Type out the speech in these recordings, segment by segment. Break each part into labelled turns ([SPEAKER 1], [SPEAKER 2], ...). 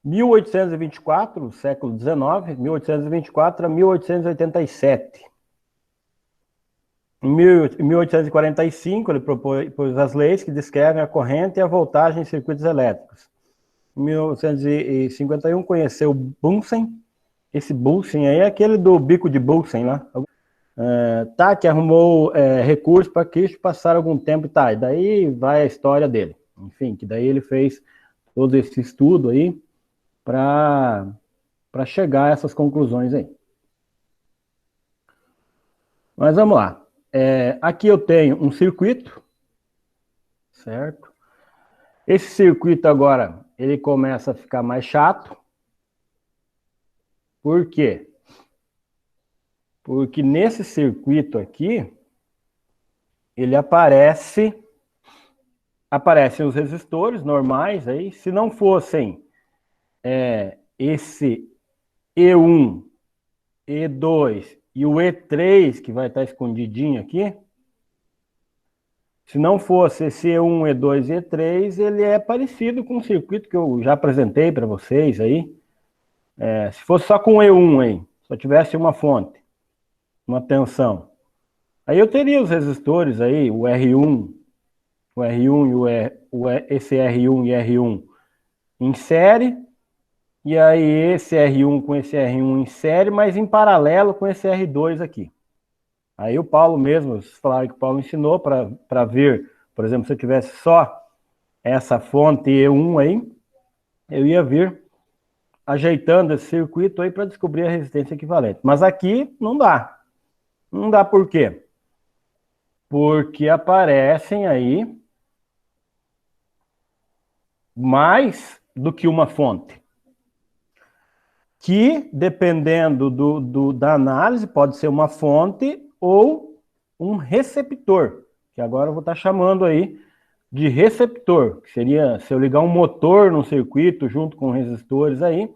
[SPEAKER 1] 1824, século XIX, 1824 a 1887. Em 1845, ele propôs as leis que descrevem a corrente e a voltagem em circuitos elétricos. Em 1951, conheceu Bunsen. Esse Bunsen aí é aquele do bico de Bunsen lá. Tá, que arrumou recursos para que isso passar algum tempo, tá, e daí vai a história dele. Enfim, que daí ele fez todo esse estudo aí para chegar a essas conclusões aí. Mas vamos lá. Aqui eu tenho um circuito, certo? Esse circuito agora, ele começa a ficar mais chato. Por quê? Porque nesse circuito aqui, ele aparecem os resistores normais aí. Se não fossem esse E1, E2 e o E3, que vai estar escondidinho aqui, se não fosse esse E1, E2 e E3, ele é parecido com o circuito que eu já apresentei para vocês aí. Se fosse só com o E1 aí, só tivesse uma fonte, uma tensão, aí eu teria os resistores aí, o R1 e esse R1 e R1 em série, e aí esse R1 com esse R1 em série, mas em paralelo com esse R2 aqui. Aí o Paulo mesmo, vocês falaram que o Paulo ensinou para ver, por exemplo, se eu tivesse só essa fonte E1 aí, eu ia vir ajeitando esse circuito aí para descobrir a resistência equivalente. Mas aqui não dá. Não dá por quê? Porque aparecem aí mais do que uma fonte. Que, dependendo da análise, pode ser uma fonte ou um receptor, que agora eu vou estar chamando aí de receptor, que seria se eu ligar um motor no circuito junto com resistores aí,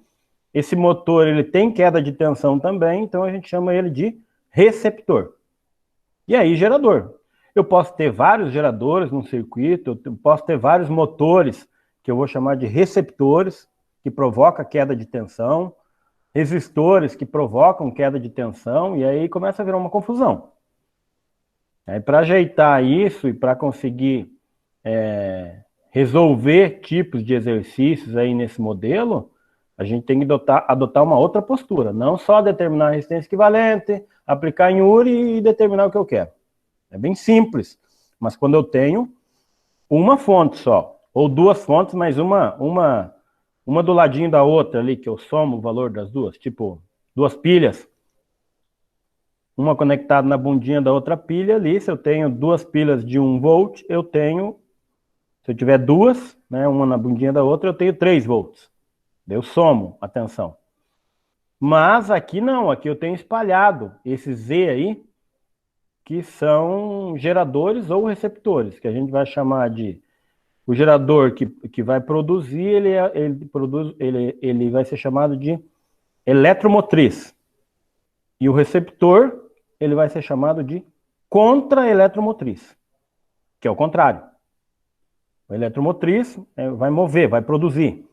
[SPEAKER 1] esse motor ele tem queda de tensão também, então a gente chama ele de receptor. E aí gerador. Eu posso ter vários geradores no circuito, eu posso ter vários motores, que eu vou chamar de receptores, que provocam queda de tensão, resistores que provocam queda de tensão, e aí começa a virar uma confusão. Aí para ajeitar isso e para conseguir resolver tipos de exercícios aí nesse modelo, a gente tem que adotar uma outra postura, não só determinar a resistência equivalente, aplicar em URI e determinar o que eu quero. É bem simples, mas quando eu tenho uma fonte só, ou duas fontes, mas uma do ladinho da outra ali, que eu somo o valor das duas, tipo, duas pilhas, uma conectada na bundinha da outra pilha ali, se eu tenho duas pilhas de 1 volt, eu tenho, se eu tiver duas, né, uma na bundinha da outra, eu tenho 3 volts. Eu somo a tensão. Mas aqui não, aqui eu tenho espalhado esse Z aí, que são geradores ou receptores, que a gente vai chamar de... O gerador que vai produzir, ele vai ser chamado de eletromotriz. E o receptor, ele vai ser chamado de contra-eletromotriz, que é o contrário. O eletromotriz vai mover, vai produzir.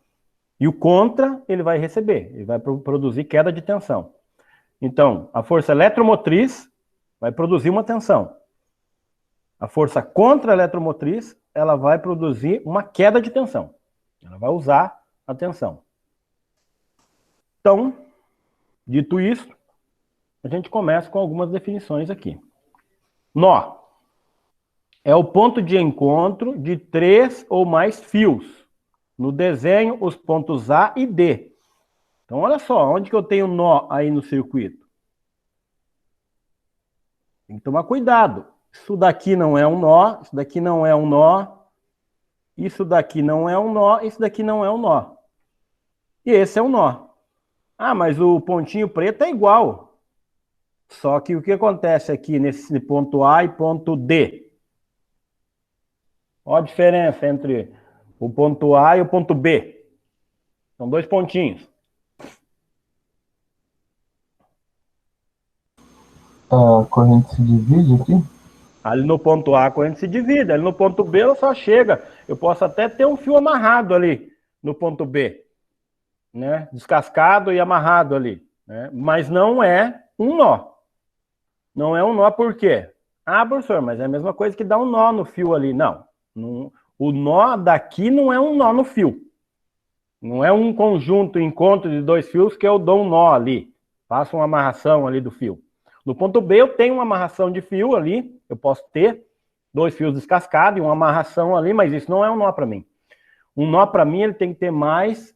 [SPEAKER 1] E o contra, ele vai receber, ele vai produzir queda de tensão. Então, a força eletromotriz vai produzir uma tensão. A força contra-eletromotriz, ela vai produzir uma queda de tensão. Ela vai usar a tensão. Então, dito isso, a gente começa com algumas definições aqui. Nó é o ponto de encontro de 3 ou mais fios. No desenho, os pontos A e D. Então, olha só, onde que eu tenho nó aí no circuito? Tem que tomar cuidado. Isso daqui não é um nó, isso daqui não é um nó, isso daqui não é um nó, isso daqui não é um nó. E esse é um nó. Ah, mas o pontinho preto é igual. Só que o que acontece aqui nesse ponto A e ponto D? Olha a diferença entre o ponto A e o ponto B. São 2 pontinhos.
[SPEAKER 2] A corrente se divide aqui?
[SPEAKER 1] Ali no ponto A a corrente se divide, ali no ponto B ela só chega. Eu posso até ter um fio amarrado ali no ponto B. né, descascado e amarrado ali, né? Mas não é um nó. Não é um nó por quê? Ah, professor, mas é a mesma coisa que dar um nó no fio ali. Não, o nó daqui não é um nó no fio. Não é um conjunto, encontro de dois fios que eu dou um nó ali. Faço uma amarração ali do fio. No ponto B eu tenho uma amarração de fio ali. Eu posso ter dois fios descascados e uma amarração ali, mas isso não é um nó para mim. Um nó para mim ele tem que ter mais.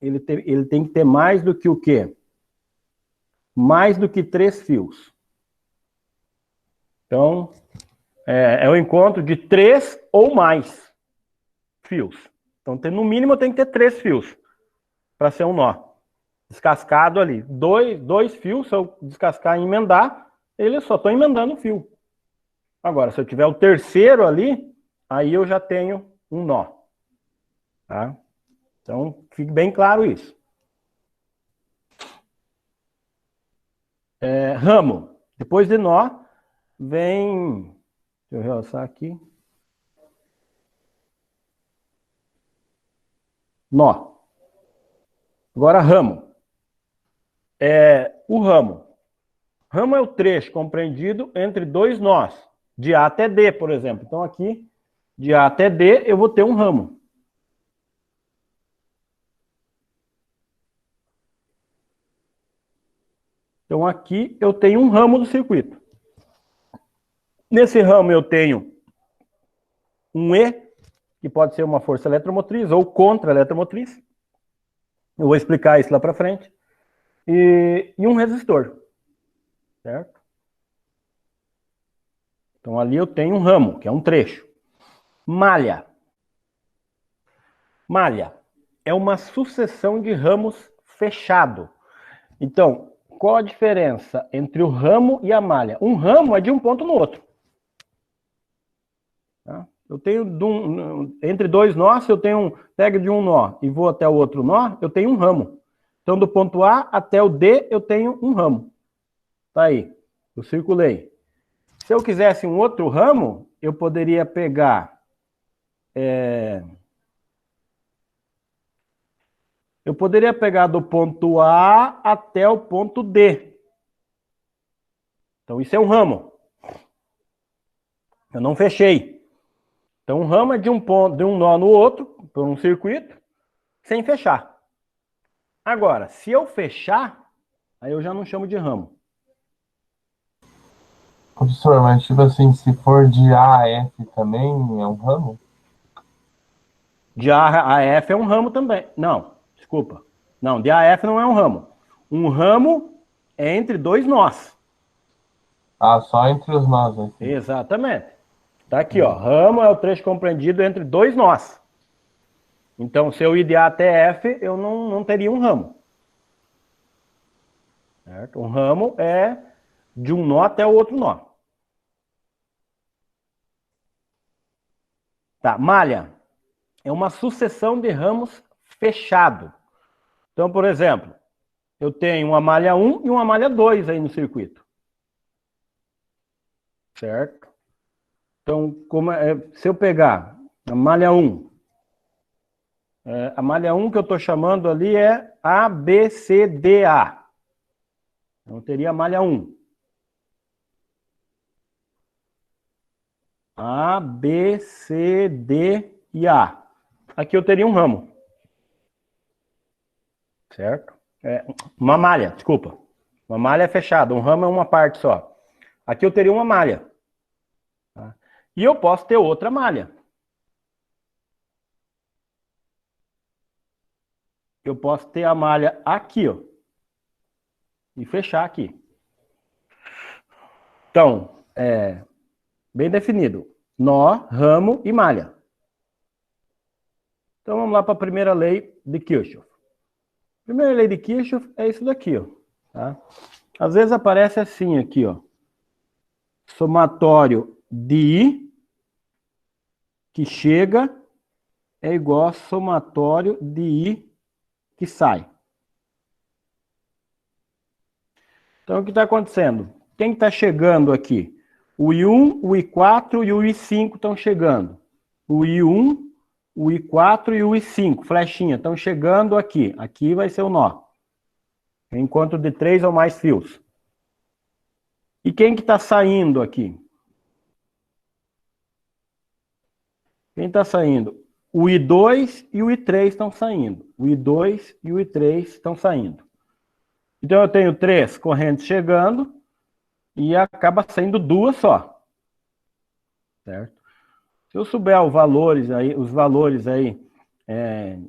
[SPEAKER 1] Ele tem que ter mais do que o quê? Mais do que 3 fios. Então, é o encontro de 3 ou mais fios. Então, no mínimo, tem que ter 3 fios para ser um nó. Descascado ali. Dois fios, se eu descascar e emendar, eu só estou emendando o fio. Agora, se eu tiver o terceiro ali, aí eu já tenho um nó. Tá? Então, fique bem claro isso. Ramo. Depois de nó, vem... Deixa eu realçar aqui. Nó. Agora, ramo. O ramo. Ramo é o trecho compreendido entre dois nós, de A até D, por exemplo. Então, aqui, de A até D, eu vou ter um ramo. Então, aqui eu tenho um ramo do circuito. Nesse ramo eu tenho um E, que pode ser uma força eletromotriz ou contra-eletromotriz. Eu vou explicar isso lá para frente. E um resistor. Certo? Então, ali eu tenho um ramo, que é um trecho. Malha. Malha é uma sucessão de ramos fechado. Então, qual a diferença entre o ramo e a malha? Um ramo é de um ponto no outro. Tá? Eu tenho entre dois nós, se eu pego de um nó e vou até o outro nó, eu tenho um ramo. Então, do ponto A até o D, eu tenho um ramo. Tá aí, eu circulei. Se eu quisesse um outro ramo, eu poderia pegar... Eu poderia pegar do ponto A até o ponto D. Então, isso é um ramo. Eu não fechei. Então, um ramo é de um nó no outro, por um circuito, sem fechar. Agora, se eu fechar, aí eu já não chamo de ramo.
[SPEAKER 2] Professor, mas tipo assim, se for de A a F também é um ramo?
[SPEAKER 1] De A a F é um ramo também. Não, desculpa. Não, de A a F não é um ramo. Um ramo é entre dois nós.
[SPEAKER 2] Ah, só entre os nós aqui.
[SPEAKER 1] Exatamente. Tá aqui, ó. Ramo é o trecho compreendido entre dois nós. Então, se eu ir de A até F, eu não teria um ramo. Certo? Um ramo é de um nó até o outro nó. Tá, malha é uma sucessão de ramos fechado. Então, por exemplo, eu tenho uma malha 1 e uma malha 2 aí no circuito. Certo? Então, se eu pegar a malha 1, a malha 1 que eu estou chamando ali é ABCDA. Então, teria a malha 1. A, B, C, D e A. Aqui eu teria um ramo. Certo? Uma malha, desculpa. Uma malha é fechada, um ramo é uma parte só. Aqui eu teria uma malha. Tá? E eu posso ter outra malha. Eu posso ter a malha aqui, ó. E fechar aqui. Então, bem definido. Nó, ramo e malha. Então, vamos lá para a primeira lei de Kirchhoff. A primeira lei de Kirchhoff é isso daqui, ó. Tá? Às vezes aparece assim aqui, ó. Somatório de I que chega é igual a somatório de I que sai. Então, o que está acontecendo? Quem está chegando aqui? O I1, o I4 e o I5 estão chegando. O I1 o I4 e o I5, flechinha, estão chegando aqui. Aqui vai ser o nó. Encontro de 3 ou mais fios. E quem que está saindo aqui? Quem está saindo? O I2 e o I3 estão saindo. O I2 e o I3 estão saindo. Então eu tenho 3 correntes chegando e acaba saindo 2 só. Certo? Se eu souber os valores aí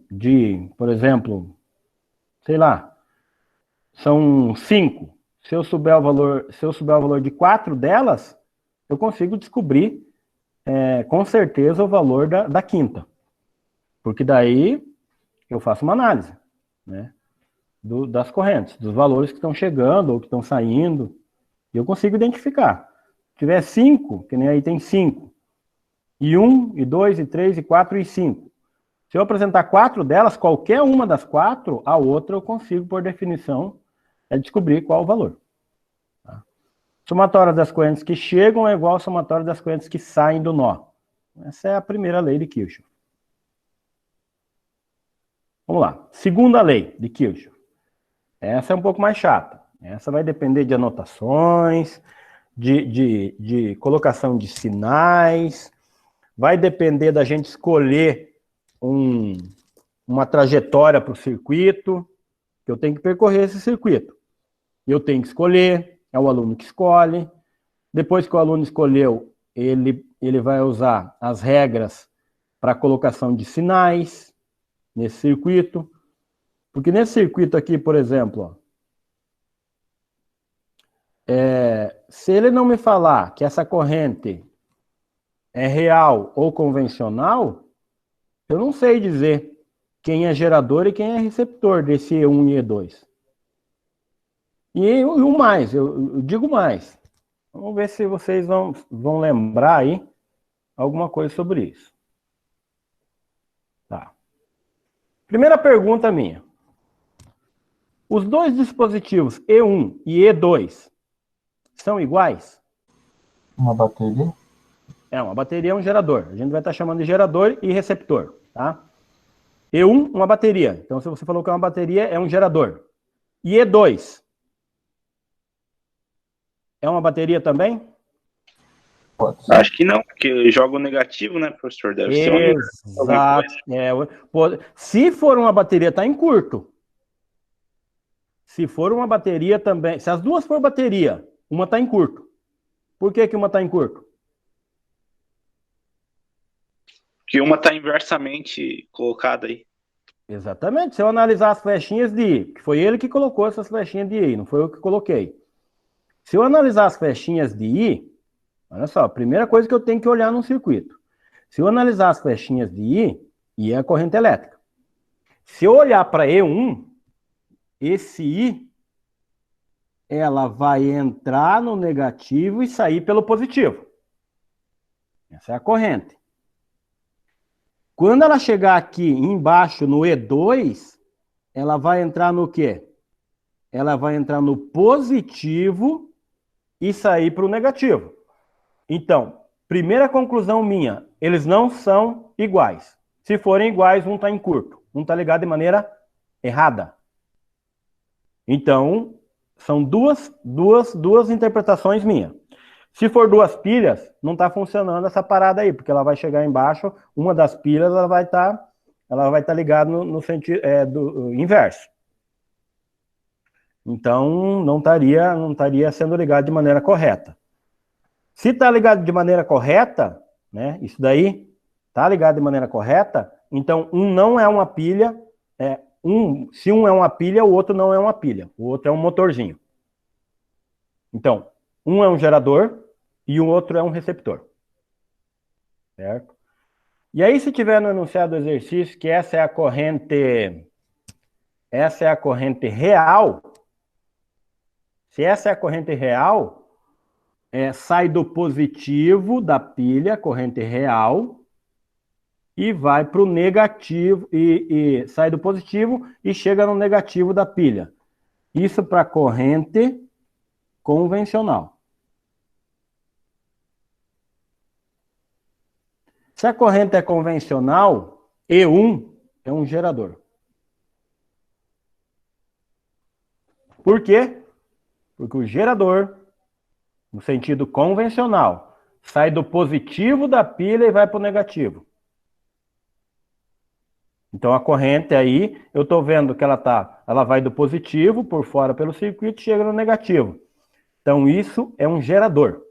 [SPEAKER 1] de, por exemplo, sei lá, são 5. Se eu souber o valor de 4 delas, eu consigo descobrir com certeza o valor da quinta. Porque daí eu faço uma análise, né, das correntes, dos valores que estão chegando ou que estão saindo, e eu consigo identificar. Se tiver 5, que nem aí tem 5, e 1, e 2, e 3, e 4, e 5. Se eu apresentar 4 delas, qualquer uma das 4, a outra eu consigo, por definição, descobrir qual o valor. Tá? Somatória das correntes que chegam é igual à somatória das correntes que saem do nó. Essa é a primeira lei de Kirchhoff. Vamos lá. Segunda lei de Kirchhoff. Essa é um pouco mais chata. Essa vai depender de anotações, de colocação de sinais, vai depender da gente escolher uma trajetória para o circuito, que eu tenho que percorrer esse circuito. Eu tenho que escolher, é o aluno que escolhe. Depois que o aluno escolheu, ele vai usar as regras para colocação de sinais nesse circuito. Porque nesse circuito aqui, por exemplo, se ele não me falar que essa corrente é real ou convencional, eu não sei dizer quem é gerador e quem é receptor desse E1 e E2. E o mais, eu digo mais. Vamos ver se vocês vão lembrar aí alguma coisa sobre isso. Tá. Primeira pergunta minha. Os dois dispositivos E1 e E2 são iguais?
[SPEAKER 2] Uma bateria?
[SPEAKER 1] Uma bateria é um gerador. A gente vai estar chamando de gerador e receptor, tá? E1, uma bateria. Então, se você falou que é uma bateria, é um gerador. E E2? É uma bateria também?
[SPEAKER 2] Pode ser.
[SPEAKER 3] Acho que não, porque joga o negativo, né, professor? Deve ser
[SPEAKER 1] Exato. Se for uma bateria, está em curto. Se for uma bateria também... Se as duas for bateria, uma está em curto. Por que uma está em curto?
[SPEAKER 3] Porque uma está inversamente colocada aí.
[SPEAKER 1] Exatamente. Se eu analisar as flechinhas de I, que foi ele que colocou essas flechinhas de I, não foi eu que coloquei. Se eu analisar as flechinhas de I, olha só, a primeira coisa que eu tenho que olhar num circuito. Se eu analisar as flechinhas de I é a corrente elétrica. Se eu olhar para E1, esse I, ela vai entrar no negativo e sair pelo positivo. Essa é a corrente. Quando ela chegar aqui embaixo no E2, ela vai entrar no quê? Ela vai entrar no positivo e sair para o negativo. Então, primeira conclusão minha, eles não são iguais. Se forem iguais, um está em curto, um está ligado de maneira errada. Então, são duas interpretações minhas. Se for duas pilhas, não está funcionando essa parada aí, porque ela vai chegar embaixo, uma das pilhas ela vai estar ligada no sentido do inverso. Então, não estaria sendo ligado de maneira correta. Se está ligado de maneira correta, né, isso daí está ligado de maneira correta, então um não é uma pilha, se um é uma pilha, o outro não é uma pilha, o outro é um motorzinho. Então, um é um gerador e o outro é um receptor. Certo? E aí, se tiver no enunciado do exercício que essa é a corrente real, se essa é a corrente real, sai do positivo da pilha, corrente real, e vai para o negativo, e sai do positivo e chega no negativo da pilha. Isso para corrente convencional. Se a corrente é convencional, E1 é um gerador. Por quê? Porque o gerador, no sentido convencional, sai do positivo da pilha e vai para o negativo. Então a corrente aí, eu estou vendo que ela vai do positivo por fora pelo circuito e chega no negativo. Então isso é um gerador.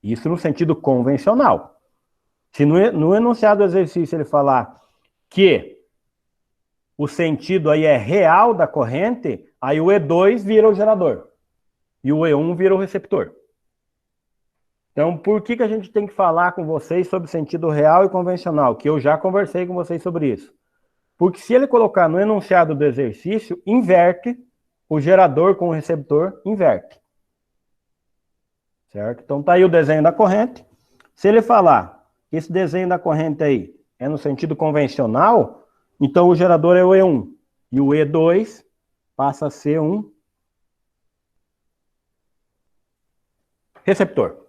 [SPEAKER 1] Isso no sentido convencional. Se no enunciado do exercício ele falar que o sentido aí é real da corrente, aí o E2 vira o gerador. E o E1 vira o receptor. Então, por que a gente tem que falar com vocês sobre sentido real e convencional? Que eu já conversei com vocês sobre isso. Porque se ele colocar no enunciado do exercício, inverte, o gerador com o receptor inverte. Certo? Então tá aí o desenho da corrente. Se ele falar que esse desenho da corrente aí é no sentido convencional, então o gerador é o E1. E o E2 passa a ser um receptor.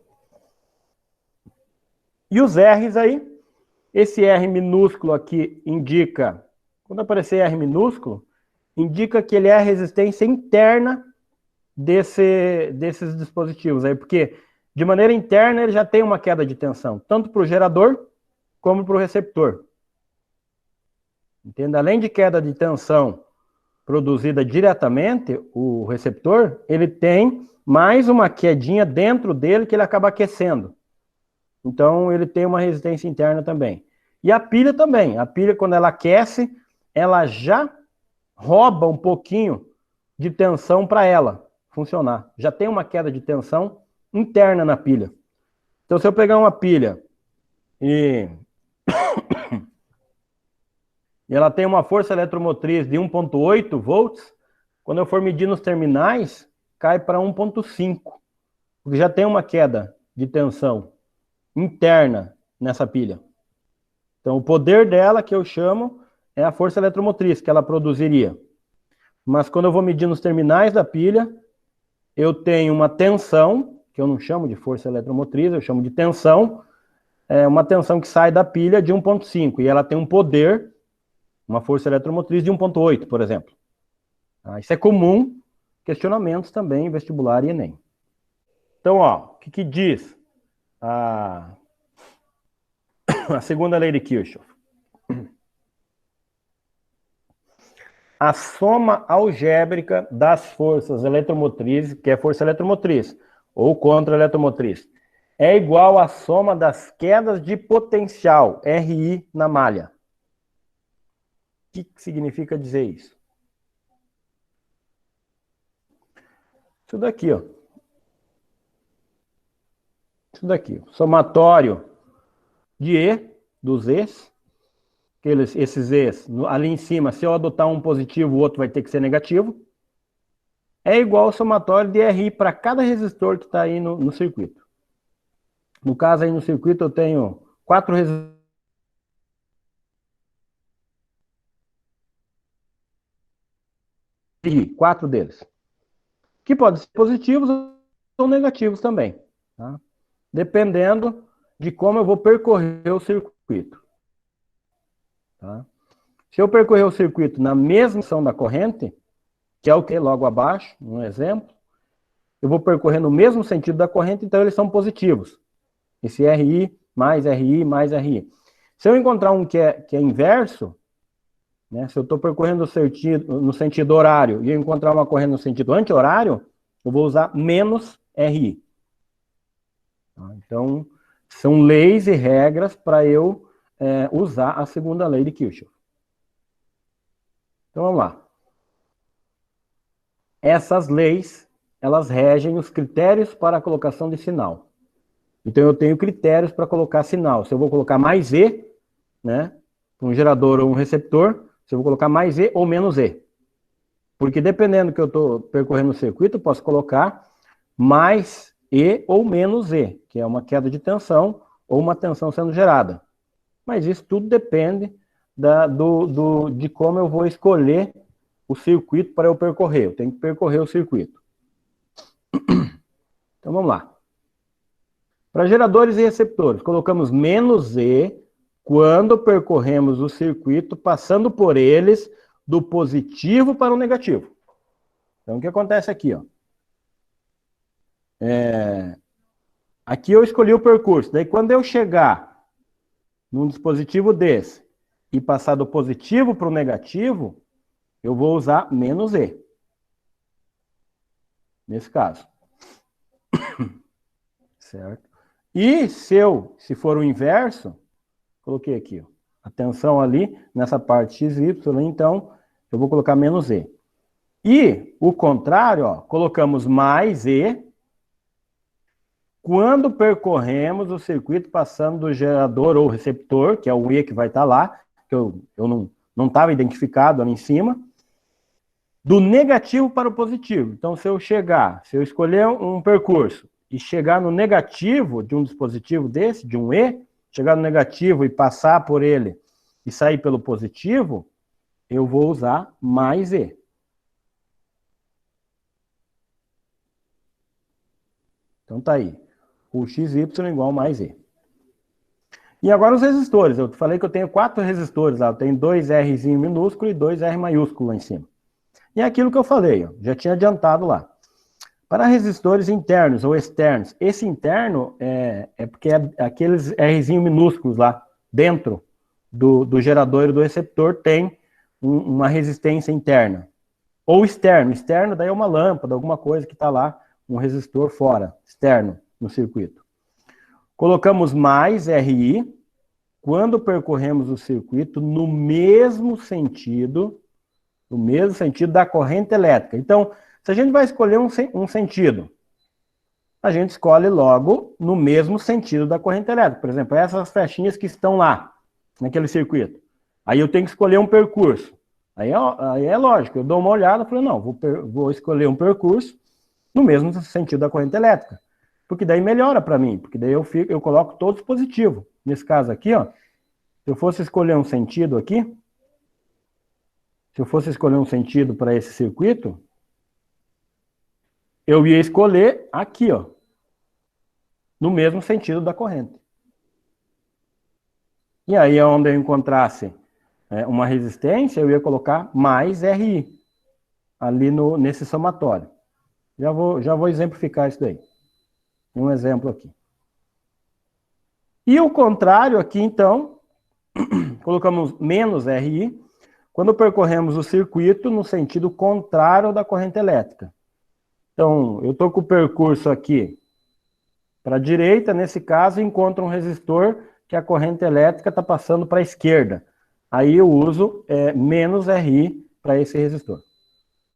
[SPEAKER 1] E os R's aí, esse R minúsculo aqui indica, quando aparecer R minúsculo, indica que ele é a resistência interna desses dispositivos aí, porque de maneira interna ele já tem uma queda de tensão, tanto para o gerador como para o receptor. Entende? Além de queda de tensão produzida diretamente, o receptor, ele tem mais uma quedinha dentro dele que ele acaba aquecendo. Então ele tem uma resistência interna também. E a pilha também. A pilha, quando ela aquece, ela já rouba um pouquinho de tensão para ela funcionar. Já tem uma queda de tensão interna na pilha. Então, se eu pegar uma pilha e ela tem uma força eletromotriz de 1,8 volts, quando eu for medir nos terminais, cai para 1,5, porque já tem uma queda de tensão interna nessa pilha. Então, o poder dela, que eu chamo, é a força eletromotriz que ela produziria. Mas quando eu vou medir nos terminais da pilha, eu tenho uma tensão, que eu não chamo de força eletromotriz, eu chamo de tensão, uma tensão que sai da pilha de 1,5, e ela tem um poder, uma força eletromotriz de 1,8, por exemplo. Isso é comum, questionamentos também em vestibular e Enem. Então, ó, o que diz a segunda lei de Kirchhoff? A soma algébrica das forças eletromotrizes, que é força eletromotriz, ou contra-eletromotriz, é igual à soma das quedas de potencial, RI, na malha. O que significa dizer isso? Isso daqui, ó. Isso daqui, somatório de E, dos E's, esses E's, ali em cima, se eu adotar um positivo, o outro vai ter que ser negativo, é igual ao somatório de RI para cada resistor que está aí no circuito. No caso aí no circuito eu tenho 4 resistores, 4 deles, que podem ser positivos ou negativos também, tá? Dependendo de como eu vou percorrer o circuito. Tá? Se eu percorrer o circuito na mesma direção da corrente, que é o que logo abaixo, um exemplo, eu vou percorrer no mesmo sentido da corrente, então eles são positivos. Esse RI mais RI mais RI. Se eu encontrar um que é inverso, né, se eu estou percorrendo no sentido horário e eu encontrar uma corrente no sentido anti-horário, eu vou usar menos RI. Então, são leis e regras para eu usar a segunda lei de Kirchhoff. Então, vamos lá. Essas leis, elas regem os critérios para a colocação de sinal. Então, eu tenho critérios para colocar sinal. Se eu vou colocar mais E, né, um gerador ou um receptor, se eu vou colocar mais E ou menos E. Porque dependendo do que eu estou percorrendo no circuito, eu posso colocar mais E ou menos E, que é uma queda de tensão ou uma tensão sendo gerada. Mas isso tudo depende de como eu vou escolher o circuito para eu percorrer. Eu tenho que percorrer o circuito. Então vamos lá. Para geradores e receptores, colocamos menos E quando percorremos o circuito passando por eles do positivo para o negativo. Então, o que acontece aqui? Ó? Aqui eu escolhi o percurso. Daí, quando eu chegar num dispositivo desse e passar do positivo para o negativo, eu vou usar menos E. Nesse caso. Certo? E se for o inverso, coloquei aqui, ó, atenção ali, nessa parte XY, então, eu vou colocar menos E. E o contrário, ó, colocamos mais E quando percorremos o circuito passando do gerador ou receptor, que é o E que vai estar lá, que eu não estava identificado ali em cima, do negativo para o positivo. Então, se eu escolher um percurso e chegar no negativo de um dispositivo desse, de um E, chegar no negativo e passar por ele e sair pelo positivo, eu vou usar mais E. Então tá aí. O XY igual mais E. E agora os resistores. Eu falei que eu tenho 4 resistores lá. Eu tenho 2 Rzinho minúsculo e 2 R maiúsculo lá em cima. E é aquilo que eu falei, ó, já tinha adiantado lá. Para resistores internos ou externos, esse interno é porque é aqueles Rzinho minúsculos lá dentro do gerador e do receptor tem uma resistência interna. Ou externo. Externo daí é uma lâmpada, alguma coisa que está lá, um resistor fora, externo, no circuito. Colocamos mais RI quando percorremos o circuito no mesmo sentido da corrente elétrica. Então, se a gente vai escolher um sentido, a gente escolhe logo no mesmo sentido da corrente elétrica. Por exemplo, essas flechinhas que estão lá, naquele circuito. Aí eu tenho que escolher um percurso. Aí é lógico, eu dou uma olhada e falo, não, vou escolher um percurso no mesmo sentido da corrente elétrica. Porque daí melhora para mim, porque daí eu coloco todos positivos. Nesse caso aqui, ó, se eu fosse escolher um sentido aqui, se eu fosse escolher um sentido para esse circuito, eu ia escolher aqui, ó, no mesmo sentido da corrente. E aí, onde eu encontrasse uma resistência, eu ia colocar mais RI, ali nesse somatório. Já vou exemplificar isso daí. Um exemplo aqui. E o contrário aqui, então, colocamos menos RI, quando percorremos o circuito no sentido contrário da corrente elétrica. Então, eu estou com o percurso aqui para a direita, nesse caso, encontro um resistor que a corrente elétrica está passando para a esquerda. Aí eu uso menos RI para esse resistor.